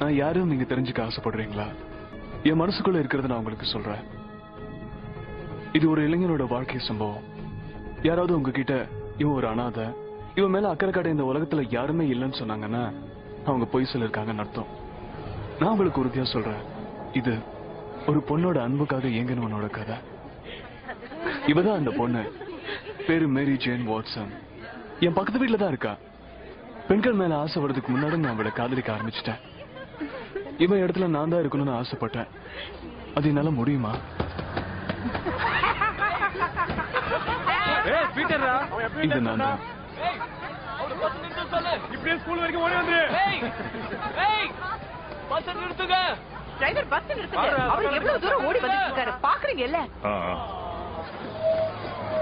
நான் யாரும் நீங்க தெரிஞ்சுக்க ஆசைப்படுறீங்களா? என் மனசுக்குள்ள இருக்கிறத நான் உங்களுக்கு சொல்றேன். இது ஒரு இளைஞனோட வாழ்க்கை சம்பவம். யாராவது உங்ககிட்ட இவன் ஒரு அனாதை, இவன் மேல அக்கறை காட்ட இந்த உலகத்துல யாருமே இல்லைன்னு சொன்னாங்கன்னா அவங்க பொய் சொல்லிருக்காங்கன்னு அர்த்தம். நான் உங்களுக்கு உறுதியா சொல்றேன், இது ஒரு பொண்ணோட அன்புக்காக ஏங்கினவனோட கதை. இவதான் அந்த பொண்ணு. பேரு மேரி ஜேன் வாட்சன். என் பக்கத்து வீட்டுல தான் இருக்கா. பெண்கள் மேல ஆசை வர்றதுக்கு முன்னாடி நான் அவளை காதலிக்க ஆரம்பிச்சிட்டேன். இவன் இடத்துல நான் தான் இருக்கணும்னு ஆசைப்பட்டேன். அது என்னால முடியுமா? இது நான் தான். இப்படியே ஸ்கூல் வரைக்கும் ஓடி வந்துரு. பஸ் நிறுத்துங்க. டிரைவர் பஸ் நிறுத்துங்க. அவர் எவ்வளவு தூரம் ஓடி வந்துட்டு இருக்காரு பாக்குறீங்கல்ல?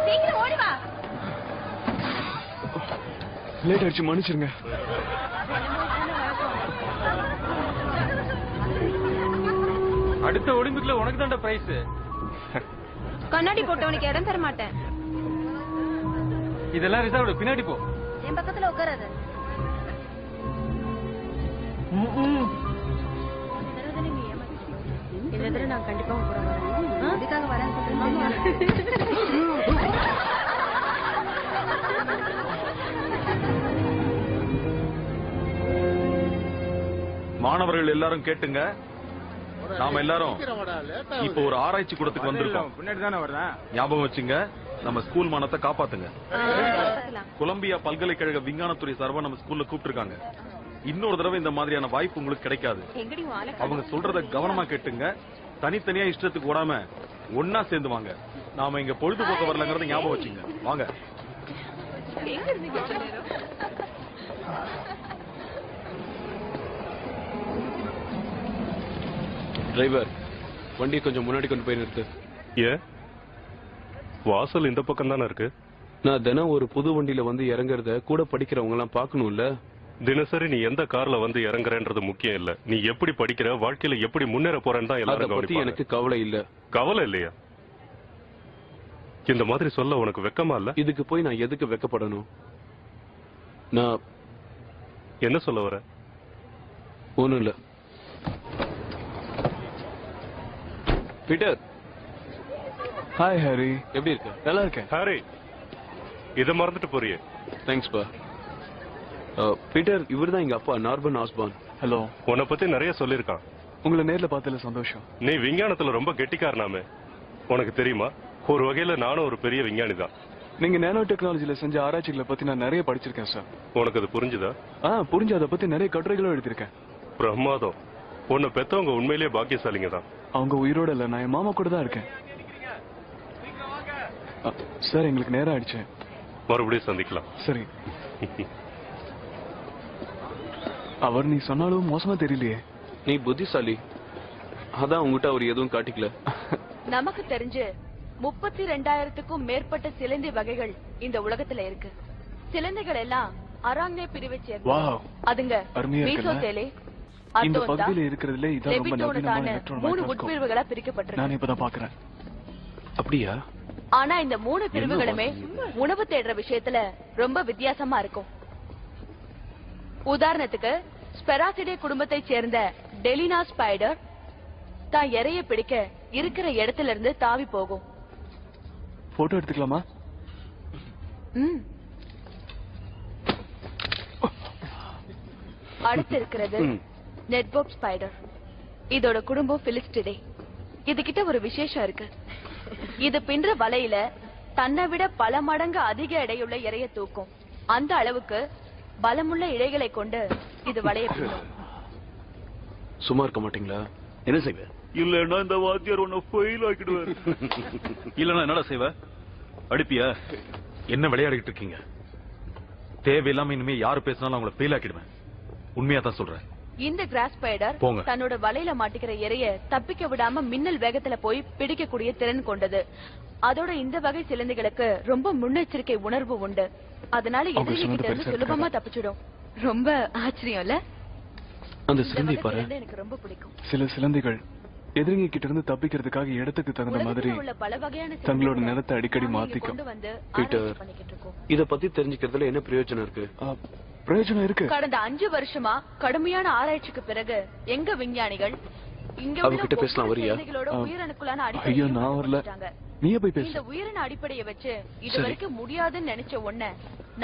சீக்கிரம் ஓடி வா. லேட் ஆயிடுச்சு, மன்னிச்சிருங்க. அடுத்த ஒலிம்பிக்ல உனக்கு தான்டா பிரைஸ். கண்ணாடி போட்டவனுக்கு இடம் தர மாட்டேன். இதெல்லாம் ரிசர்வ். பின்னாடி போ. என் பக்கத்துல உட்காராத. இந்த தடவை நான் கண்டிப்பா கூட வரேன். அதுக்காக வரேன் சொல்றேன். மாணவர்கள் எல்லாரும் கேட்டுங்க. நாம எல்லாரும் இப்ப ஒரு ஆராய்ச்சி கூடத்துக்கு வந்திருக்கோம். பின்னாடி தானே வரேன். ஞாபகம் வச்சுங்க, நம்ம ஸ்கூல் மானத்தை காப்பாத்துங்க. கொலம்பியா பல்கலைக்கழக விஞ்ஞானத்துறை சார்பா நம்ம ஸ்கூல்ல கூப்பிட்டுருக்காங்க. இன்னொரு தடவை இந்த மாதிரியான வாய்ப்பு உங்களுக்கு கிடைக்காது. அவங்க சொல்றத கவனமா கேட்டுங்க. தனித்தனியா இஷ்டத்துக்கு ஓடாம ஒன்னா சேர்ந்து வாங்க. நாம இங்க பொழுதுபோக்க வரலங்கறத ஞாபகம் வச்சுங்க. வாங்க. டிரைவர், வண்டியை கொஞ்சம் முன்னாடி கொண்டு போய் நிறுத்து. ஏன்? வாசல் இந்த பக்கம் தானே இருக்கு. நான் தினம் ஒரு புது வண்டியில வந்து இறங்குறத கூட படிக்கிறவங்க எல்லாம் பாக்கணும்ல. தினசரி நீ எந்த கார்ல வந்து இறங்குறன்றது முக்கியம் இல்ல. நீ எப்படி படிக்கிற, வாழ்க்கையில எப்படி முன்னேற போறேன்னு தான் எல்லாரும் கவனிப்பாங்க. எனக்கு கவலை இல்ல. கவலை இல்லையா? இந்த மாதிரி சொல்ல உனக்கு வெக்கமா இல்ல? இதுக்கு போய் நான் எதுக்கு வெக்கப்படணும்? நான் என்ன சொல்ல வர? ஒண்ணும் இல்ல. பீட்டர். Hi Harry. எப்படி இருக்க? நல்லா இருக்கேன். ஹாரி, இத மறந்துட்டு போறியே. தேங்க்ஸ் பா. பீட்டர், இவர்தான் எங்க அப்பா, நார்மன் ஆஸ்பான். ஹலோ. உன்னை பத்தி நிறைய சொல்லிருக்கான். உங்களை நேர்ல பார்த்ததுல சந்தோஷம். நீ விஞ்ஞானத்துல ரொம்ப கெட்டிக்காரனாமே. உனக்கு தெரியுமா, ஒரு வகையில நானும் ஒரு பெரிய விஞ்ஞானி தான். நீங்க நானோ டெக்னாலஜில செஞ்ச ஆராய்ச்சிகளை பத்தி நான் நிறைய படிச்சிருக்கேன் சார். உனக்கு அது புரிஞ்சுதா? புரிஞ்சு அதை பத்தி நிறைய கட்டுரைகளும் எழுதியிருக்கேன். பிரமாதம். உன்னை பெத்தவங்க உண்மையிலேயே பாக்கியசாலிங்க தான். அவங்க உயிரோட இல்ல, நான் என் மாமா கூட தான் இருக்கேன். சார், எங்களுக்கு நேரம் ஆயிடுச்சு. மறுபடியும் சந்திக்கலாம். சரி. அவர் நீ சொன்னாலும் மோசமா தெரியலையே. நீ புத்திசாலி, அதான் உங்ககிட்ட அவர் எதுவும் காட்டிக்கல. நமக்கு தெரிஞ்சு 32,000க்கும் மேற்பட்ட சிலந்தி வகைகள் இந்த உலகத்துல இருக்கு. சிலந்திகள் எல்லாம் அராங்னே பிரிவை சேர்ந்தது. அதுங்க மீசோதேலே, இந்த பகுதியில இருக்கிறதுல இதான் ரொம்ப நவீனமான எலக்ட்ரான் மூணு உட்பிரிவுகளா பிரிக்கப்பட்டிருக்கு. நான் இப்பதான் பாக்குறேன். அப்படியா? ஆனா இந்த மூணு பிரிவுகளுமே உணவு தேடுற விஷயத்துல ரொம்ப வித்தியாசமா இருக்கும். உதாரணத்துக்கு ஸ்பெராசிடே குடும்பத்தை சேர்ந்த டெலினா ஸ்பைடர் தான் இறைய பிடிக்க இருக்கிற இடத்துல இருந்து தாவி போகும். போட்டோ எடுத்துக்கலாமா? அடுத்து இருக்கிறது நெட்போப் ஸ்பைடர். இதோட குடும்பம் பிலிஸ்டிடே. இது கிட்ட ஒரு விசேஷம் இருக்கு. இது பின்ற வலையில தன்னை விட பல மடங்கு அதிக எடையுள்ள இரைய தூக்கும். அந்த அளவுக்கு பலமுள்ள இழைகளை கொண்டு இது வலைய பின்னும். சும்மா இருக்க மாட்டீங்களா? என்ன செய்வ? இல்லன்னா இந்த வாத்தியார் உன்னை ஃபெயில் ஆக்கிடுவார். இல்லன்னா என்னடா செய்வ? அடிப்பியா? என்ன விளையாடிட்டு இருக்கீங்க? தேவையில்லாம இனிமே யாரு பேசினாலும் அவங்கள ஃபெயில் ஆக்கிடுவேன். உண்மையா தான் சொல்றேன். இந்த கிராஸ் ஸ்பைடர் தன்னோட வலையில மாட்டிக்கிற இரைய தப்பிக்க விடாம மின்னல் வேகத்துல போய் பிடிக்கக்கூடிய திறன் கொண்டது. அதோட இந்த வகை சிலந்திகளுக்கு ரொம்ப முன்னெச்சரிக்கை உணர்வு உண்டு. அதனால எதிரிகிட்ட இருந்து சுலபமா தப்பிச்சிடும். ரொம்ப ஆச்சரியம் இல்ல? அந்த சிலந்தி பாரு, எனக்கு ரொம்ப பிடிக்கும். சில சிலந்திகள் எதிரிங்க கிட்ட இருந்து தப்பிக்கிறதுக்காக இடத்துக்கு தகுந்த மாதிரி உலகத்துல உள்ள பல வகையான தங்களோட சிலைகளை நிறத்தை அடிக்கடி நாங்க இங்க மாத்திக்கும். கொண்டு வந்து பீட்டர். ஆராய்ச்சி பண்ணிக்கிட்டு இருக்கோம். இத பத்தி தெரிஞ்சுக்கிறதுல என்ன பிரயோஜனம் இருக்கு? பிரயோஜனம் இருக்கு. கடந்த 5 வருஷமா கடுமையான ஆராய்ச்சிக்கு பிறகு எங்க விஞ்ஞானிகள் இங்க உள்ள அவகிட்ட பேசலாம், ஒவ்வொரு வரியா? செய்திகளோட உயிரணுக்களான ஐயோ அடிப்படையை நான் வரல. கண்டுபிடிச்சிட்டாங்க. நீயே போய் பேசு. இந்த உயிரின அடிப்படையை வச்சு இது வரைக்கும் முடியாதுன்னு நினைச்ச ஒண்ண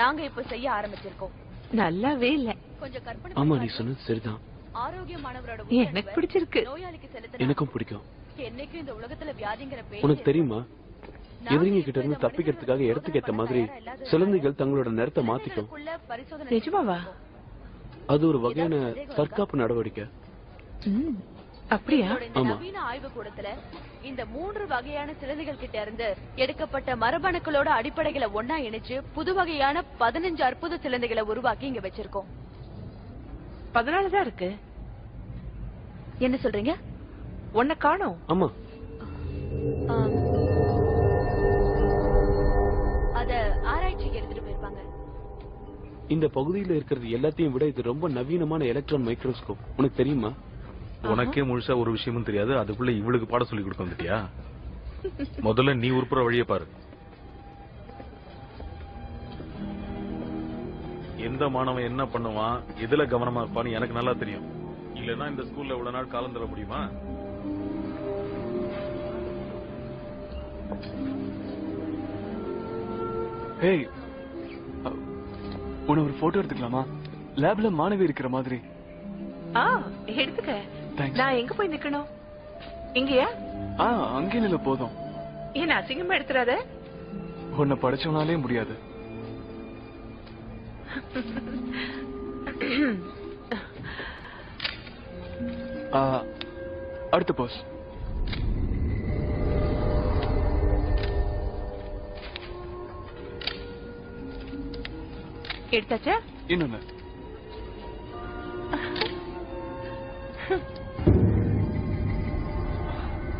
நாங்க இப்ப செய்ய ஆரம்பிச்சிருக்கோம். நல்லாவே இல்ல. கொஞ்சம் கற்பனை ஆமா, பண்ணி நீ சொன்னது சரிதான். ஆரோக்கியமானவரோட எனக்கு பிடிச்சிருக்கு. நோயாளிக்கு செலுத்தினா எனக்கும் பிடிக்கும். என்னைக்கும் இந்த உலகத்துல வியாதிங்கிற உனக்கு பேர் தெரியுமா, எதிரிங்க கிட்ட இருந்து தப்பிக்கிறதுக்காக இடத்துக்கு ஏத்த மாதிரி சிலந்திகள் தங்களோட நிறத்தை மாத்திக்கும். நிஜமாவா? அது ஒரு வகையான தற்காப்பு நடவடிக்கை. அப்படியா? ஆமா. நவீன ஆய்வு கூடத்துல இந்த 3 வகையான சிலந்திகள் கிட்ட இருந்து எடுக்கப்பட்ட மரபணுக்களோட அடிப்படைகளை ஒன்னா இணைச்சு புது வகையான 15 அற்புத சிலந்திகளை உருவாக்கி இங்க வச்சிருக்கோம். 14 தான் இருக்கு. என்ன சொல்றீங்க? உன்னை காணோம். ஆமா, ஆம். அத ஆராய்ச்சிக்கு எடுத்துட்டு போயிருப்பாங்க. இந்த பகுதியில இருக்கிறது எல்லாத்தையும் விட இது ரொம்ப நவீனமான எலக்ட்ரான் மைக்ரோஸ்கோப். உனக்கு தெரியுமா? உனக்கே முழுசா ஒரு விஷயமும் தெரியாது, அதுக்குள்ள இவளுக்கு பாடம் சொல்லி கொடுக்க வந்துட்டியா? முதல்ல நீ உருப்புற வழியை பாரு. எந்த மாணவன் என்ன பண்ணுவான், எதுல கவனமா இருப்பான்னு எனக்கு நல்லா தெரியும். இல்லன்னா இந்த ஸ்கூல்ல இவ்வளவு நாள் காலம் தர முடியுமா? ஏய், உன்னை ஒரு போட்டோ எடுத்துக்கலாமா? லேப்ல மாணவி இருக்கிற மாதிரி. எடுத்துக்க. Thanks. நான் எங்க போய் நிக்கணும்? இங்கயா? அங்கே நில போதும். என்ன அசிங்கமா எடுத்துறாத. உன்னை படிச்சவனாலே முடியாது. அடுத்த போஸ். எடுத்தாச்சா? இன்னொன்னு.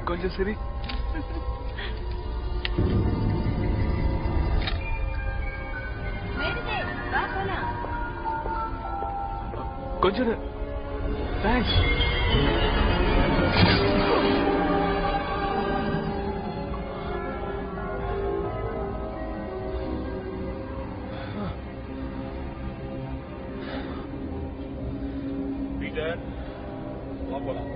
கொஞ்சம் சரி. கொஞ்சம் தேங்க்ஸ். பீட்டர், வா போலாம்.